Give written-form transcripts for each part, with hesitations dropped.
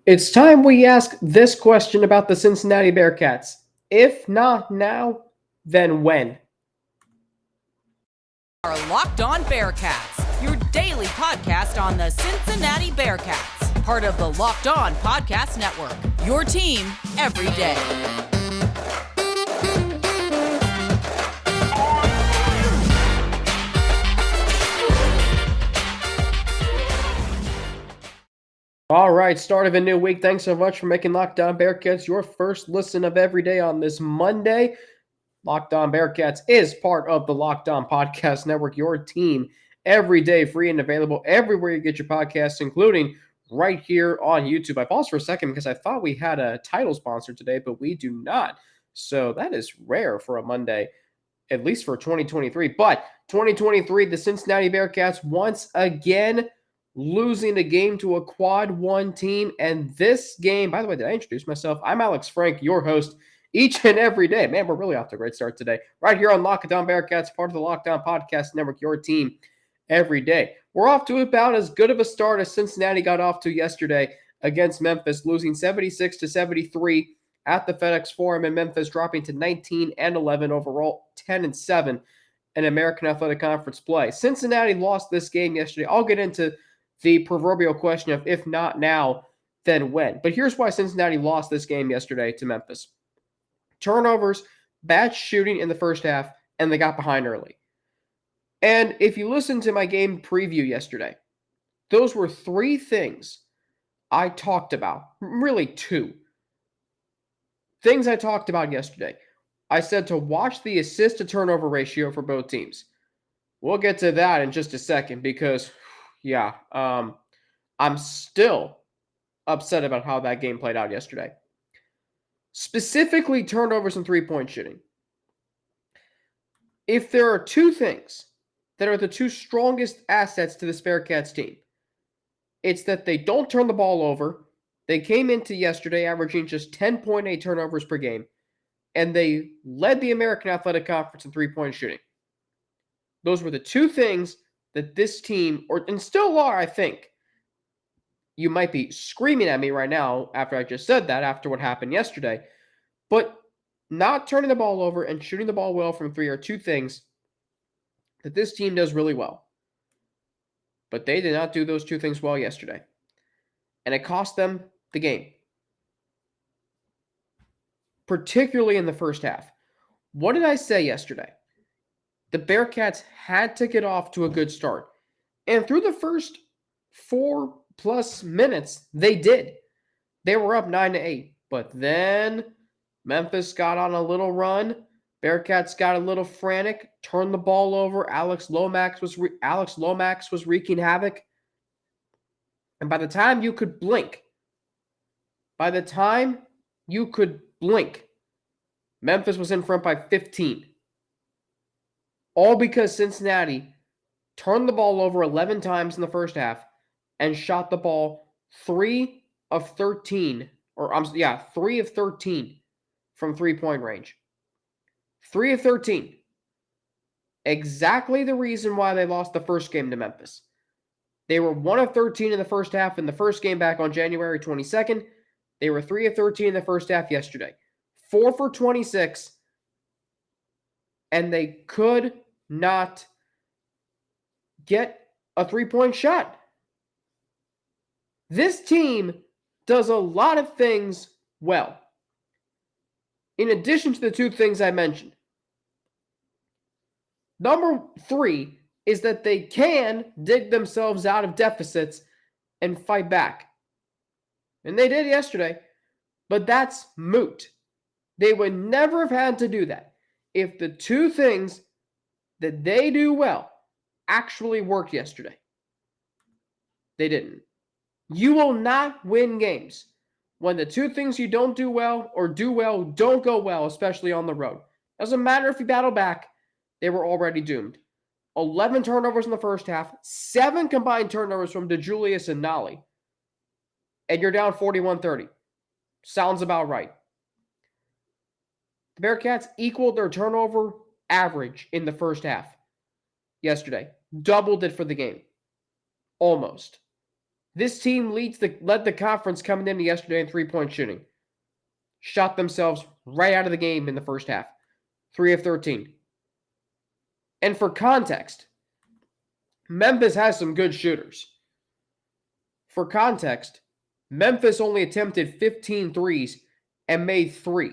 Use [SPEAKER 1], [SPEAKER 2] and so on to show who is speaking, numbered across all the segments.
[SPEAKER 1] It's time we ask this question about the Cincinnati Bearcats. If not now, then when?
[SPEAKER 2] Our Locked On Bearcats, your daily podcast on the Cincinnati Bearcats, part of the Locked On Podcast Network. Your team every day.
[SPEAKER 1] All right, start of a new week. Thanks so much for making Locked On Bearcats your first listen of every day on this Monday. Locked On Bearcats is part of the Locked On Podcast Network, your team every day, free and available everywhere you get your podcasts, including right here on YouTube. I paused for a second because I thought we had a title sponsor today, but we do not. So that is rare for a Monday, at least for 2023. But 2023, the Cincinnati Bearcats once again losing the game to a quad one team. And this game, by the way, did I introduce myself? I'm Alex Frank, your host each and every day. Man, we're really off to a great start today. Right here on Locked On Bearcats, part of the Locked On Podcast Network, your team every day. We're off to about as good of a start as Cincinnati got off to yesterday against Memphis, losing 76-73 at the FedEx Forum in Memphis, dropping to 19-11 overall, 10-7 in American Athletic Conference play. Cincinnati lost this game yesterday. I'll get into the proverbial question of if not now, then when. But here's why Cincinnati lost this game yesterday to Memphis. Turnovers, bad shooting in the first half, and they got behind early. And if you listen to my game preview yesterday, those were three things I talked about. Really two. Things I talked about yesterday. I said to watch the assist to turnover ratio for both teams. We'll get to that in just a second because, I'm still upset about how that game played out yesterday. Specifically, turnovers and three-point shooting. If there are two things that are the two strongest assets to this Bearcats team, it's that they don't turn the ball over. They came into yesterday averaging just 10.8 turnovers per game, and they led the American Athletic Conference in three-point shooting. Those were the two things that this team, and still are, I think. You might be screaming at me right now after I just said that, after what happened yesterday. But not turning the ball over and shooting the ball well from three are two things that this team does really well. But they did not do those two things well yesterday. And it cost them the game. Particularly in the first half. What did I say yesterday? The Bearcats had to get off to a good start. And through the first 4+ minutes, they did. They were up 9-8. But then Memphis got on a little run. Bearcats got a little frantic, turned the ball over. Alex Lomax was wreaking havoc. And by the time you could blink, Memphis was in front by 15. All because Cincinnati turned the ball over 11 times in the first half and shot the ball 3 of 13 from three-point range. 3 of 13. Exactly the reason why they lost the first game to Memphis. They were 1 of 13 in the first half in the first game back on January 22nd. They were 3 of 13 in the first half yesterday. 4 for 26. And they could not get a three-point shot. This team does a lot of things well. In addition to the two things I mentioned. Number 3 is that they can dig themselves out of deficits and fight back. And they did yesterday, but that's moot. They would never have had to do that if the two things that they do well actually worked yesterday. They didn't. You will not win games when the two things you don't do well or do well don't go well, especially on the road. Doesn't matter if you battle back, they were already doomed. 11 turnovers in the first half, 7 combined turnovers from DeJulius and Nolly. And you're down 41-30. Sounds about right. The Bearcats equaled their turnover average in the first half yesterday. Doubled it for the game. Almost. This team led the conference coming into yesterday in three-point shooting. Shot themselves right out of the game in the first half. 3 of 13. And for context, Memphis has some good shooters. For context, Memphis only attempted 15 threes and made 3.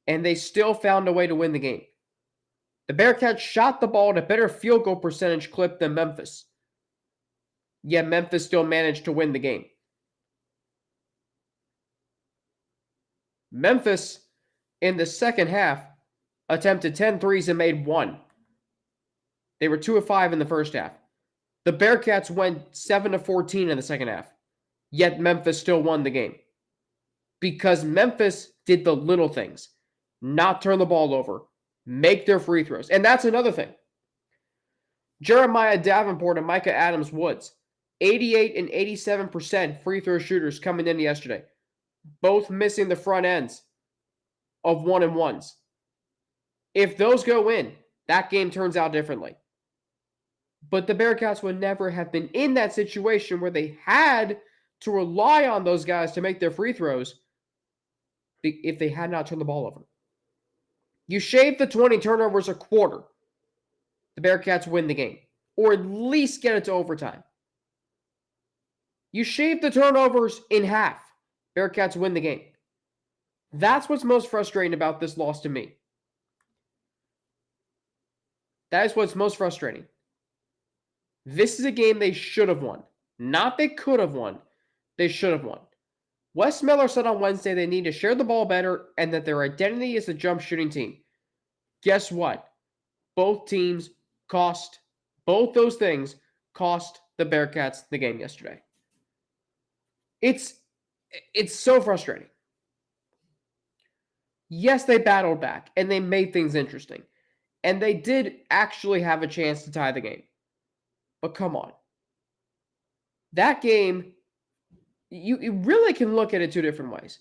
[SPEAKER 1] And they still found a way to win the game. The Bearcats shot the ball at a better field goal percentage clip than Memphis. Yet Memphis still managed to win the game. Memphis, in the second half, attempted 10 threes and made 1. They were 2 of 5 in the first half. The Bearcats went 7 of 14 in the second half. Yet Memphis still won the game. Because Memphis did the little things. Not turn the ball over. Make their free throws. And that's another thing. Jeremiah Davenport and Micah Adams-Woods, 88 and 87% free throw shooters coming in yesterday. Both missing the front ends of 1-and-1s. If those go in, that game turns out differently. But the Bearcats would never have been in that situation where they had to rely on those guys to make their free throws if they had not turned the ball over. You shave the 20 turnovers a quarter, the Bearcats win the game, or at least get it to overtime. You shave the turnovers in half, Bearcats win the game. That's what's most frustrating about this loss to me. That is what's most frustrating. This is a game they should have won. Not they could have won. They should have won. Wes Miller said on Wednesday they need to share the ball better and that their identity is a jump shooting team. Guess what? Both those things cost the Bearcats the game yesterday. It's so frustrating. Yes, they battled back and they made things interesting. And they did actually have a chance to tie the game. But come on. That game, you really can look at it two different ways.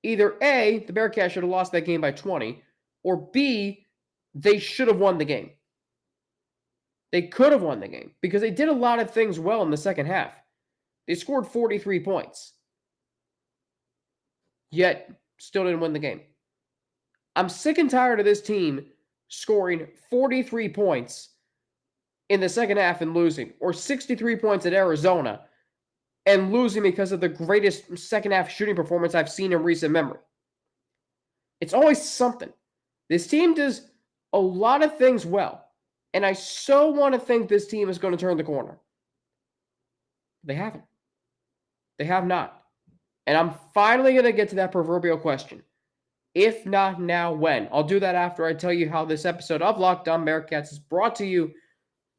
[SPEAKER 1] Either A, the Bearcats should have lost that game by 20, or B, they should have won the game. They could have won the game because they did a lot of things well in the second half. They scored 43 points, yet still didn't win the game. I'm sick and tired of this team scoring 43 points in the second half and losing, or 63 points at Arizona and losing because of the greatest second half shooting performance I've seen in recent memory. It's always something. This team does a lot of things well, and I so want to think this team is going to turn the corner. They haven't. They have not. And I'm finally going to get to that proverbial question. If not now, when? I'll do that after I tell you how this episode of Locked On Bearcats is brought to you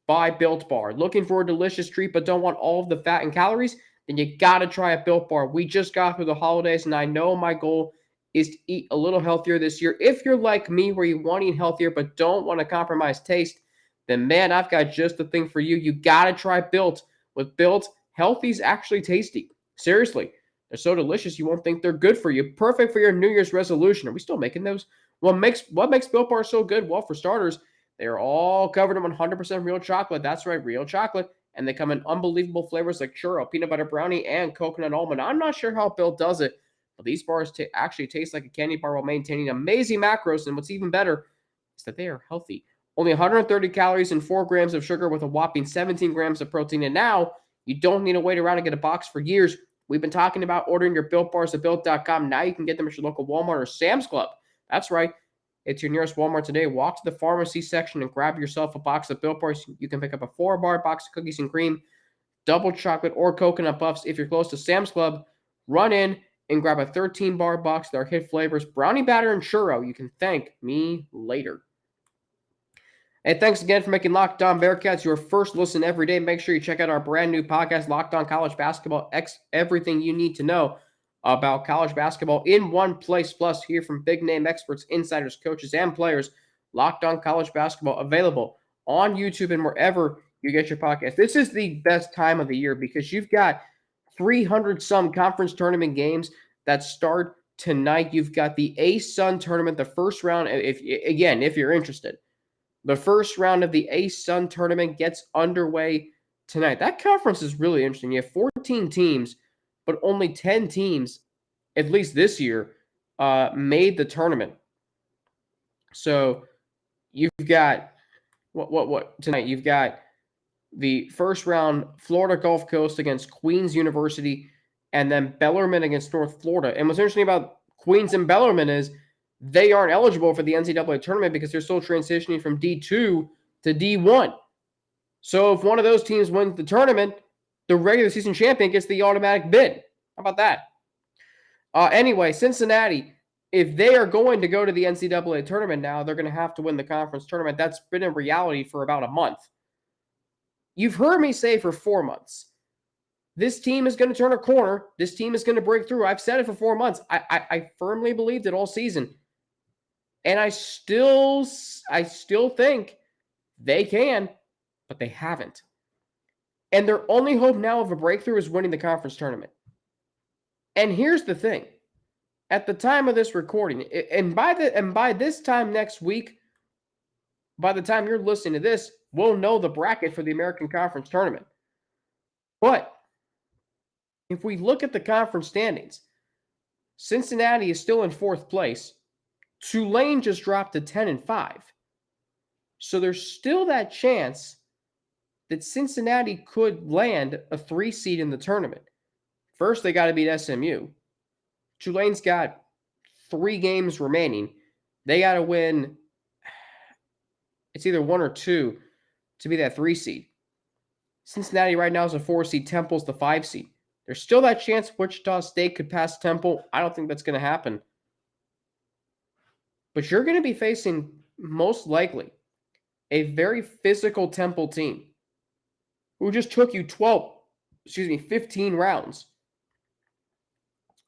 [SPEAKER 1] by Built Bar. Looking for a delicious treat but don't want all of the fat and calories? Then you got to try a Built Bar. We just got through the holidays, and I know my goal is to eat a little healthier this year. If you're like me, where you want to eat healthier but don't want to compromise taste, then man, I've got just the thing for you. You got to try Built. With Built, healthy's actually tasty. Seriously, they're so delicious you won't think they're good for you. Perfect for your New Year's resolution. Are we still making those? What makes Built Bar so good? Well, for starters, they're all covered in 100% real chocolate. That's right, real chocolate. And they come in unbelievable flavors like churro, peanut butter brownie, and coconut almond. I'm not sure how Built does it, but these bars actually taste like a candy bar while maintaining amazing macros. And what's even better is that they are healthy. Only 130 calories and 4 grams of sugar with a whopping 17 grams of protein. And now you don't need to wait around and get a box for years. We've been talking about ordering your Built Bars at Built.com. Now you can get them at your local Walmart or Sam's Club. That's right. It's your nearest Walmart today. Walk to the pharmacy section and grab yourself a box of Built Bars. You can pick up a 4-bar box of cookies and cream, double chocolate, or coconut puffs. If you're close to Sam's Club, run in and grab a 13-bar box with our hit flavors, brownie batter and churro. You can thank me later. And thanks again for making Locked On Bearcats your first listen every day. Make sure you check out our brand new podcast, Locked On College Basketball, everything you need to know about college basketball in one place. Plus, hear from big-name experts, insiders, coaches, and players. Locked On College Basketball, available on YouTube and wherever you get your podcast. This is the best time of the year because you've got 300-some conference tournament games that start tonight. You've got the ASUN tournament, the first round, if you're interested. The first round of the ASUN tournament gets underway tonight. That conference is really interesting. You have 14 teams, but only 10 teams, at least this year, made the tournament. So you've got what tonight? You've got the first round Florida Gulf Coast against Queens University, and then Bellarmine against North Florida. And what's interesting about Queens and Bellarmine is they aren't eligible for the NCAA tournament because they're still transitioning from D2 to D1. So if one of those teams wins the tournament, the regular season champion gets the automatic bid. How about that? Anyway, Cincinnati, if they are going to go to the NCAA tournament now, they're going to have to win the conference tournament. That's been in reality for about a month. You've heard me say for 4 months, this team is going to turn a corner. This team is going to break through. I've said it for 4 months. I firmly believed it all season. And I still think they can, but they haven't. And their only hope now of a breakthrough is winning the conference tournament. And here's the thing. At the time of this recording, and by this time next week, by the time you're listening to this, we'll know the bracket for the American Conference Tournament. But if we look at the conference standings, Cincinnati is still in 4th place. Tulane just dropped to 10-5. So there's still that chance that Cincinnati could land a 3 seed in the tournament. First, they got to beat SMU. Tulane's got 3 games remaining. They got to win, it's either 1 or 2 to be that 3 seed. Cincinnati right now is a 4 seed. Temple's the 5 seed. There's still that chance Wichita State could pass Temple. I don't think that's going to happen. But you're going to be facing, most likely, a very physical Temple team who just took you 15 rounds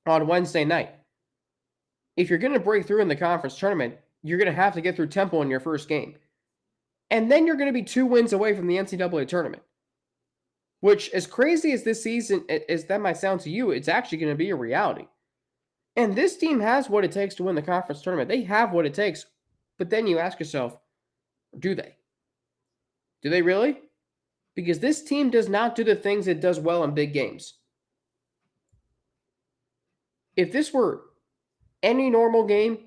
[SPEAKER 1] on Wednesday night. If you're going to break through in the conference tournament, you're going to have to get through Temple in your first game. And then you're going to be 2 wins away from the NCAA tournament. Which, as crazy as this season, as that might sound to you, it's actually going to be a reality. And this team has what it takes to win the conference tournament. They have what it takes. But then you ask yourself, do they? Do they really? Because this team does not do the things it does well in big games. If this were any normal game,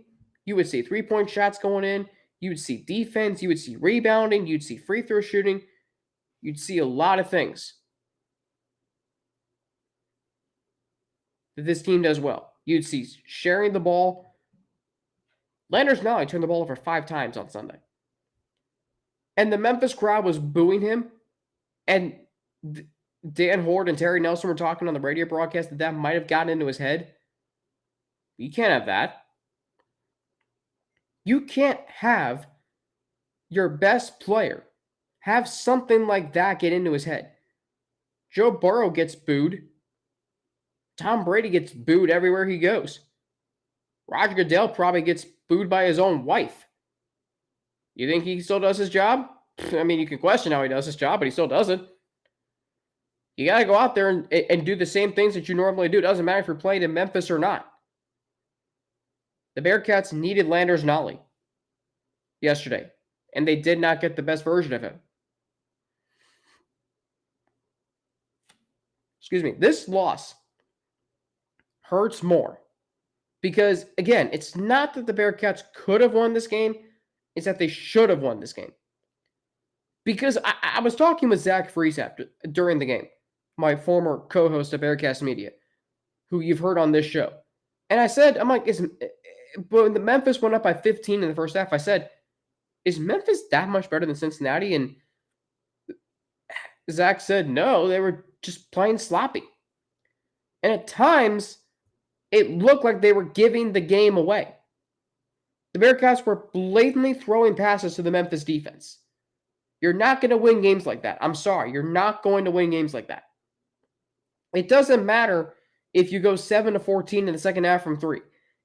[SPEAKER 1] you would see 3-point shots going in. You would see defense. You would see rebounding. You'd see free throw shooting. You'd see a lot of things that this team does well. You'd see sharing the ball. Landers Nolley turned the ball over 5 times on Sunday. And the Memphis crowd was booing him. And Dan Horde and Terry Nelson were talking on the radio broadcast that might have gotten into his head. You can't have that. You can't have your best player have something like that get into his head. Joe Burrow gets booed. Tom Brady gets booed everywhere he goes. Roger Goodell probably gets booed by his own wife. You think he still does his job? I mean, you can question how he does his job, but he still does it. You got to go out there and do the same things that you normally do. It doesn't matter if you're playing in Memphis or not. The Bearcats needed Landers Nolley yesterday, and they did not get the best version of him. Excuse me. This loss hurts more because, again, it's not that the Bearcats could have won this game. It's that they should have won this game. Because I was talking with Zach Freese during the game, my former co-host of Bearcast Media, who you've heard on this show. And I said, when the Memphis went up by 15 in the first half, I said, is Memphis that much better than Cincinnati? And Zach said, no, they were just playing sloppy. And at times, it looked like they were giving the game away. The Bearcats were blatantly throwing passes to the Memphis defense. You're not going to win games like that. I'm sorry. You're not going to win games like that. It doesn't matter if you go 7-14 in the second half from 3.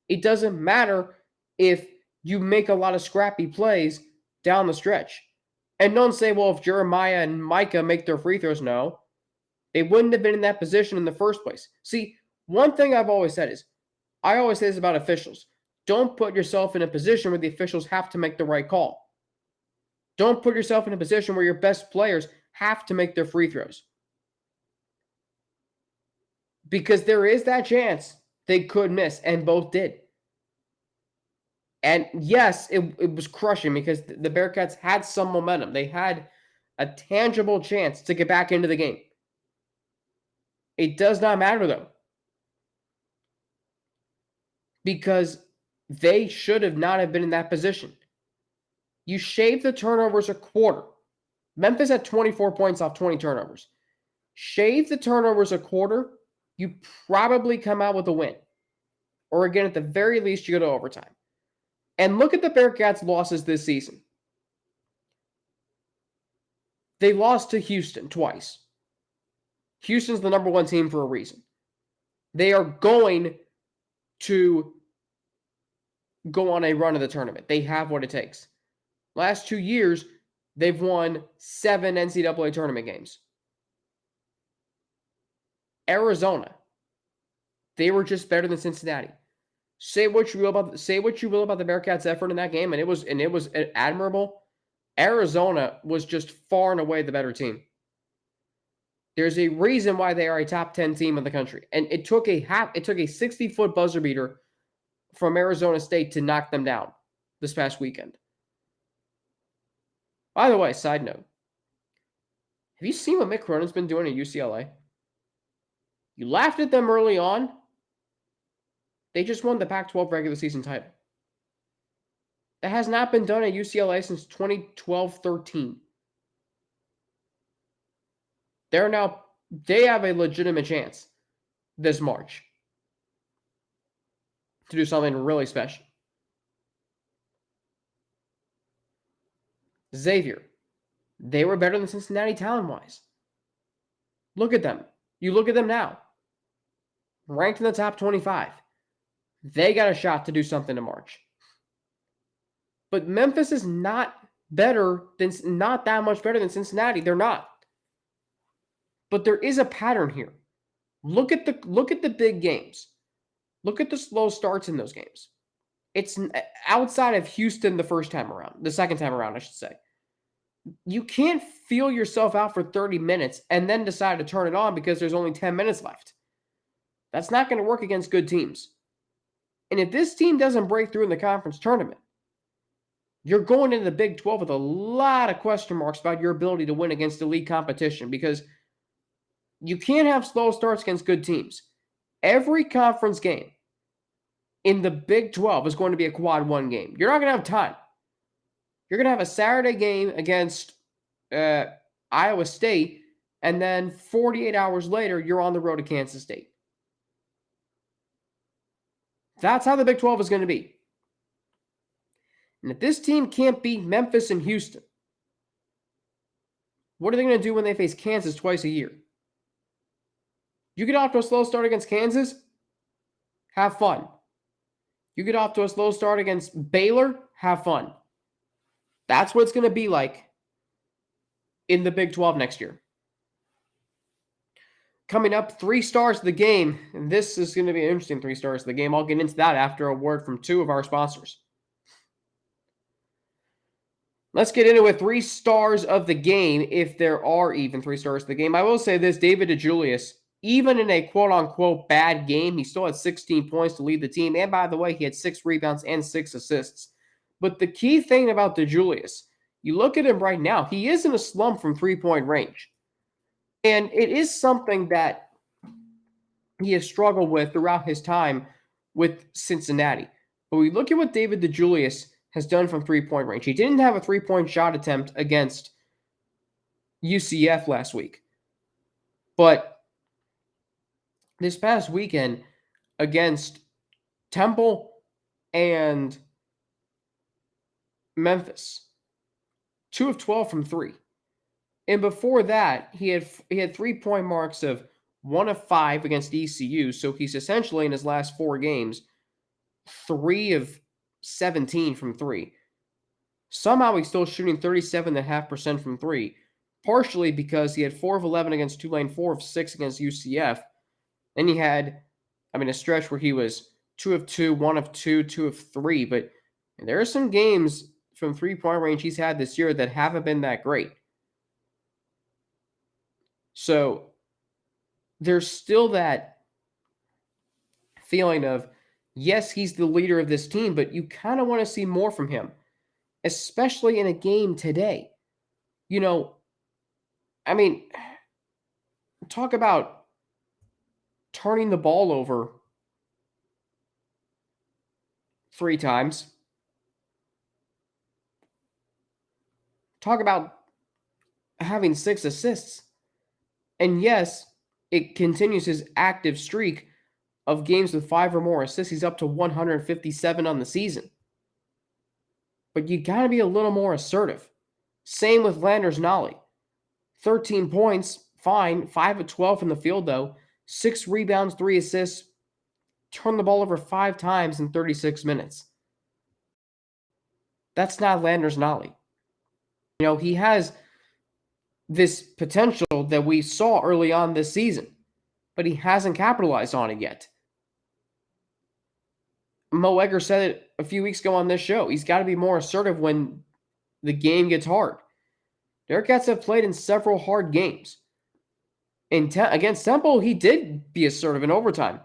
[SPEAKER 1] It doesn't matter if you make a lot of scrappy plays down the stretch. And don't say, well, if Jeremiah and Micah make their free throws, no. They wouldn't have been in that position in the first place. See, one thing I've always said is, I always say this about officials. Don't put yourself in a position where the officials have to make the right call. Don't put yourself in a position where your best players have to make their free throws. Because there is that chance they could miss, and both did. And yes, it was crushing because the Bearcats had some momentum. They had a tangible chance to get back into the game. It does not matter, though, because they should have not have been in that position. You shave the turnovers a quarter. Memphis had 24 points off 20 turnovers. Shave the turnovers a quarter, you probably come out with a win. Or again, at the very least, you go to overtime. And look at the Bearcats' losses this season. They lost to Houston twice. Houston's the number one team for a reason. They are going to go on a run of the tournament. They have what it takes. Last 2 years, they've won 7 NCAA tournament games. Arizona, they were just better than Cincinnati. Say what you will about the Bearcats' effort in that game, and it was admirable. Arizona was just far and away the better team. There's a reason why they are a top 10 team in the country, and it took a 60-foot buzzer beater from Arizona State to knock them down this past weekend. By the way, side note, have you seen what Mick Cronin's been doing at UCLA? You laughed at them early on. They just won the Pac-12 regular season title. That has not been done at UCLA since 2012-13. They have a legitimate chance this March to do something really special. Xavier, they were better than Cincinnati talent-wise. Look at them. You look at them now. Ranked in the top 25. They got a shot to do something in March. But Memphis is not that much better than Cincinnati. They're not. But there is a pattern here. Look at the big games. Look at the slow starts in those games. It's outside of Houston the second time around, I should say. You can't feel yourself out for 30 minutes and then decide to turn it on because there's only 10 minutes left. That's not going to work against good teams. And if this team doesn't break through in the conference tournament, you're going into the Big 12 with a lot of question marks about your ability to win against elite competition because you can't have slow starts against good teams. Every conference game in the Big 12 is going to be a quad one game. You're not going to have time. You're going to have a Saturday game against Iowa State, and then 48 hours later, you're on the road to Kansas State. That's how the Big 12 is going to be. And if this team can't beat Memphis and Houston, what are they going to do when they face Kansas twice a year? You get off to a slow start against Kansas, have fun. You get off to a slow start against Baylor, have fun. That's what it's going to be like in the Big 12 next year. Coming up, 3 stars of the game. And this is going to be an interesting 3 stars of the game. I'll get into that after a word from 2 of our sponsors. Let's get into it. 3 stars of the game, if there are even 3 stars of the game. I will say this, David DeJulius, even in a quote-unquote bad game, he still had 16 points to lead the team. And by the way, he had 6 rebounds and 6 assists. But the key thing about DeJulius, you look at him right now, he is in a slump from three-point range. And it is something that he has struggled with throughout his time with Cincinnati. But we look at what David DeJulius has done from three-point range. He didn't have a three-point shot attempt against UCF last week. But this past weekend against Temple and Memphis, 2 of 12 from 3. And before that, he had 3-point marks of 1 of 5 against ECU. So he's essentially in his last 4 games, 3 of 17 from 3. Somehow he's still shooting 37.5% from 3, partially because he had 4 of 11 against Tulane, 4 of 6 against UCF. Then he had, a stretch where he was 2 of 2, 1 of 2, 2 of 3. But there are some games from 3-point range he's had this year that haven't been that great. So there's still that feeling of, yes, he's the leader of this team, but you kind of want to see more from him, especially in a game today. You know, I mean, talk about turning the ball over 3 times. Talk about having 6 assists. And yes, it continues his active streak of games with 5 or more assists. He's up to 157 on the season. But you got to be a little more assertive. Same with Landers Nolly. 13 points, fine. 5 of 12 from the field, though. 6 rebounds, 3 assists. Turned the ball over 5 times in 36 minutes. That's not Landers Nolly. You know, he has this potential that we saw early on this season, but he hasn't capitalized on it yet. Mo Egger said it a few weeks ago on this show. He's got to be more assertive when the game gets hard. Bearcats have played in several hard games. Against Temple, he did be assertive in overtime.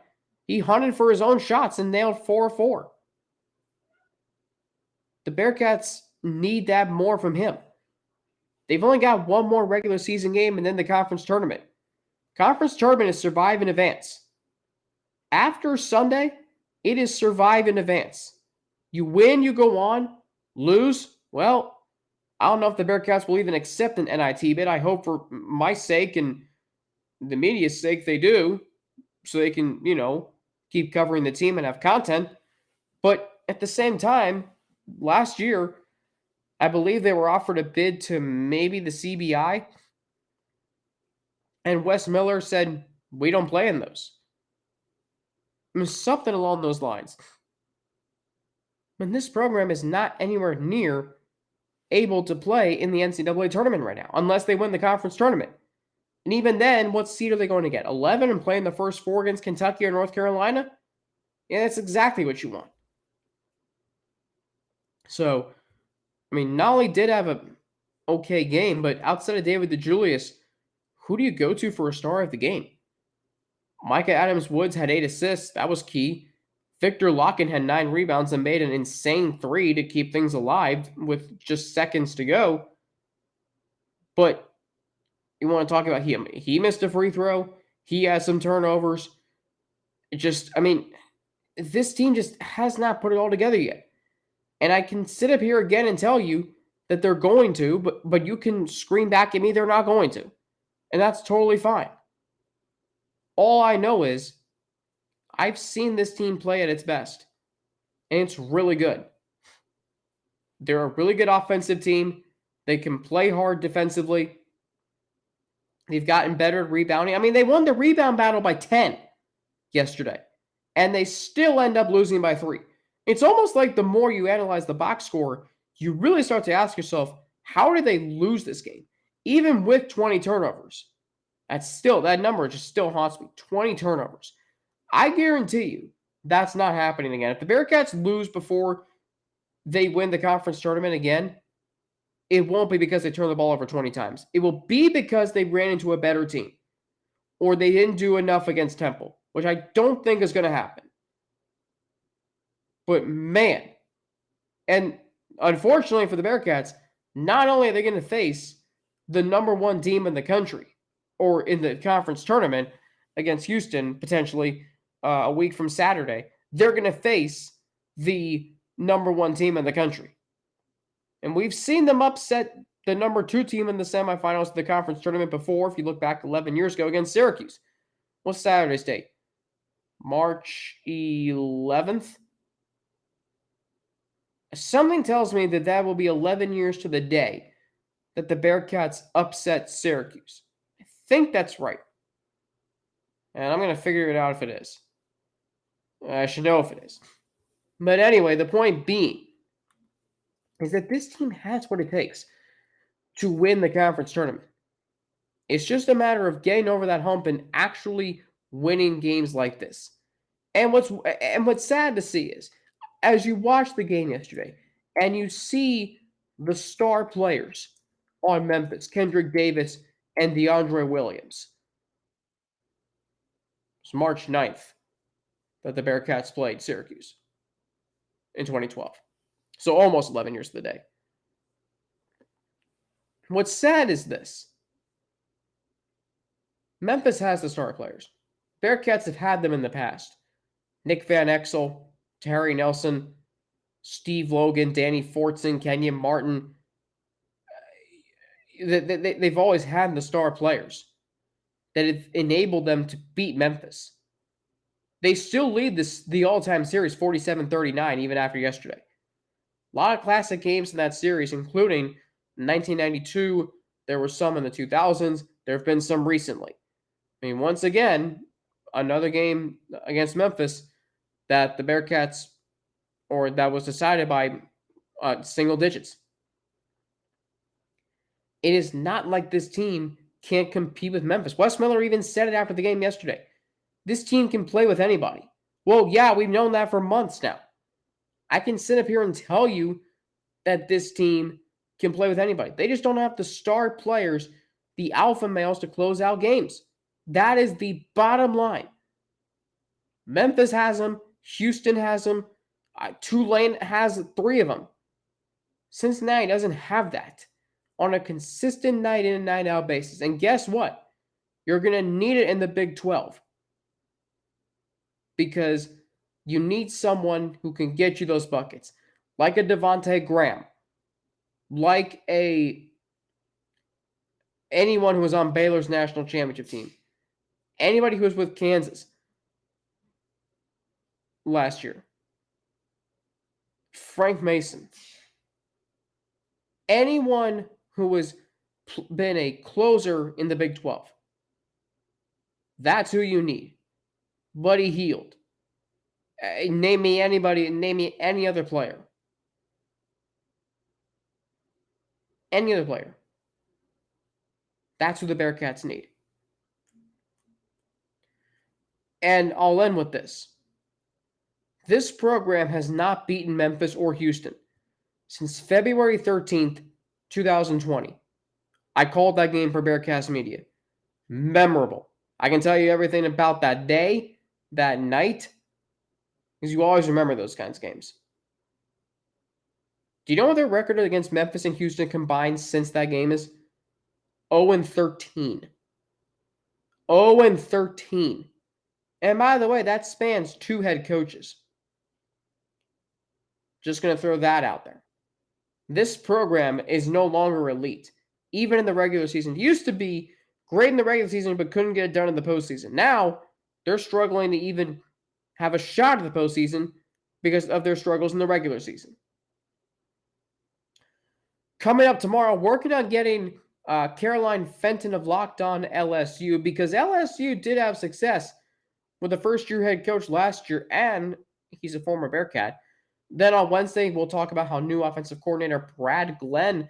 [SPEAKER 1] He hunted for his own shots and nailed 4-4. The Bearcats need that more from him. They've only got one more regular season game and then the conference tournament. Conference tournament is survive in advance. After Sunday, it is survive in advance. You win, you go on. Lose, well, I don't know if the Bearcats will even accept an NIT bid. I hope for my sake and the media's sake they do, so they can, keep covering the team and have content. But at the same time, last year, I believe they were offered a bid to maybe the CBI. And Wes Miller said, we don't play in those. I mean, something along those lines. And this program is not anywhere near able to play in the NCAA tournament right now, unless they win the conference tournament. And even then, what seed are they going to get? 11 and play in the first 4 against Kentucky or North Carolina? Yeah, that's exactly what you want. So, I mean, Nolly did have an okay game, but outside of David DeJulius, who do you go to for a star of the game? Micah Adams-Woods had 8 assists. That was key. Victor Locken had 9 rebounds and made an insane 3 to keep things alive with just seconds to go. But you want to talk about him. He missed a free throw. He has some turnovers. This team just has not put it all together yet. And I can sit up here again and tell you that they're going to, but you can scream back at me they're not going to. And that's totally fine. All I know is I've seen this team play at its best, and it's really good. They're a really good offensive team. They can play hard defensively. They've gotten better at rebounding. I mean, they won the rebound battle by 10 yesterday, and they still end up losing by 3. It's almost like the more you analyze the box score, you really start to ask yourself, how did they lose this game? Even with 20 turnovers. That number just still haunts me. 20 turnovers. I guarantee you that's not happening again. If the Bearcats lose before they win the conference tournament again, it won't be because they turn the ball over 20 times. It will be because they ran into a better team or they didn't do enough against Temple, which I don't think is going to happen. But man, and unfortunately for the Bearcats, not only are they going to face the number 1 team in the country or in the conference tournament against Houston potentially a week from Saturday, they're going to face the number 1 team in the country. And we've seen them upset the number 2 team in the semifinals of the conference tournament before, if you look back 11 years ago against Syracuse. What's Saturday's date? March 11th? Something tells me that will be 11 years to the day that the Bearcats upset Syracuse. I think that's right. And I'm going to figure it out if it is. I should know if it is. But anyway, the point being is that this team has what it takes to win the conference tournament. It's just a matter of getting over that hump and actually winning games like this. And what's sad to see is, as you watch the game yesterday and you see the star players on Memphis, Kendrick Davis and DeAndre Williams. It's March 9th that the Bearcats played Syracuse in 2012. So almost 11 years to the day. What's sad is this. Memphis has the star players. Bearcats have had them in the past. Nick Van Exel, Terry Nelson, Steve Logan, Danny Fortson, Kenyon Martin. They've always had the star players that have enabled them to beat Memphis. They still lead the all-time series 47-39 even after yesterday. A lot of classic games in that series, including 1992. There were some in the 2000s. There have been some recently. I mean, once again, another game against Memphis that the Bearcats, or that was decided by single digits. It is not like this team can't compete with Memphis. Wes Miller even said it after the game yesterday. This team can play with anybody. Well, yeah, we've known that for months now. I can sit up here and tell you that this team can play with anybody. They just don't have the star players, the alpha males, to close out games. That is the bottom line. Memphis has them. Houston has them. Tulane has 3 of them. Cincinnati doesn't have that on a consistent night in and night out basis. And guess what? You're going to need it in the Big 12 because you need someone who can get you those buckets, like a Devontae Graham, like anyone who was on Baylor's national championship team, anybody who was with Kansas last year, Frank Mason, anyone who has been a closer in the Big 12. That's who you need. Buddy Hield. Name me anybody, name me any other player. Any other player. That's who the Bearcats need. And I'll end with this. This program has not beaten Memphis or Houston since February 13th, 2020. I called that game for Bearcast Media. Memorable. I can tell you everything about that day, that night, because you always remember those kinds of games. Do you know what their record against Memphis and Houston combined since that game is? 0-13. 0-13. And by the way, that spans 2 head coaches. Just going to throw that out there. This program is no longer elite, even in the regular season. It used to be great in the regular season, but couldn't get it done in the postseason. Now, they're struggling to even have a shot at the postseason because of their struggles in the regular season. Coming up tomorrow, working on getting Caroline Fenton of Locked On LSU, because LSU did have success with the first-year head coach last year, and he's a former Bearcat. Then on Wednesday, we'll talk about how new offensive coordinator Brad Glenn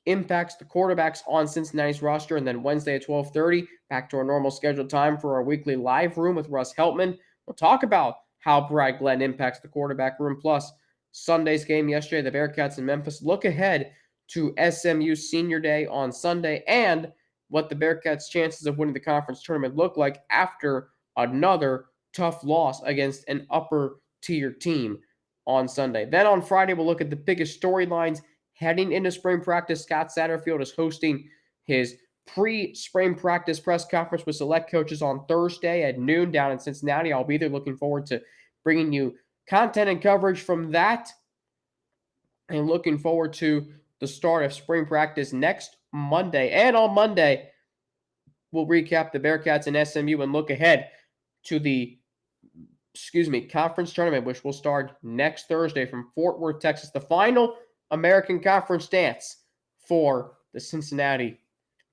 [SPEAKER 1] impacts the quarterbacks on Cincinnati's roster. And then Wednesday at 12:30, back to our normal scheduled time for our weekly live room with Russ Heltman. We'll talk about how Brad Glenn impacts the quarterback room. Plus, Sunday's game yesterday, the Bearcats in Memphis. Look ahead to SMU's Senior Day on Sunday and what the Bearcats' chances of winning the conference tournament look like after another tough loss against an upper-tier team on Sunday. Then on Friday, we'll look at the biggest storylines heading into spring practice. Scott Satterfield is hosting his pre-spring practice press conference with select coaches on Thursday at noon down in Cincinnati. I'll be there, looking forward to bringing you content and coverage from that, and looking forward to the start of spring practice next Monday. And on Monday, we'll recap the Bearcats and SMU and look ahead to the conference tournament, which will start next Thursday from Fort Worth, Texas. The final American Conference dance for the Cincinnati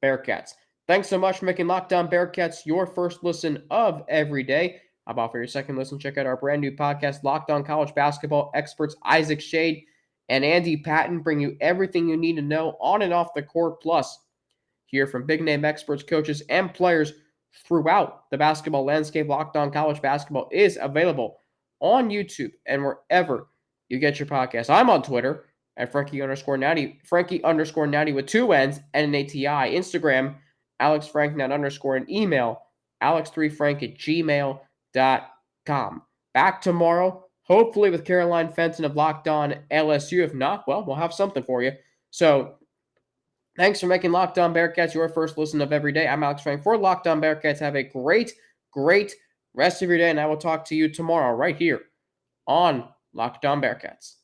[SPEAKER 1] Bearcats. Thanks so much for making Locked On Bearcats your first listen of every day. How about for your second listen? Check out our brand new podcast, Locked On College Basketball. Experts Isaac Shade and Andy Patton bring you everything you need to know on and off the court. Plus, hear from big-name experts, coaches, and players throughout the basketball landscape. Locked On College Basketball is available on YouTube and wherever you get your podcasts. I'm on Twitter at Frankie_Natty with 2 N's and an ATI. Instagram AlexFrank9_ and email alex3frank@gmail.com. Back tomorrow, hopefully with Caroline Fenton of Locked On LSU. If not, well, we'll have something for you. So thanks for making Locked On Bearcats your first listen of every day. I'm Alex Frank for Locked On Bearcats. Have a great rest of your day, and I will talk to you tomorrow right here on Locked On Bearcats.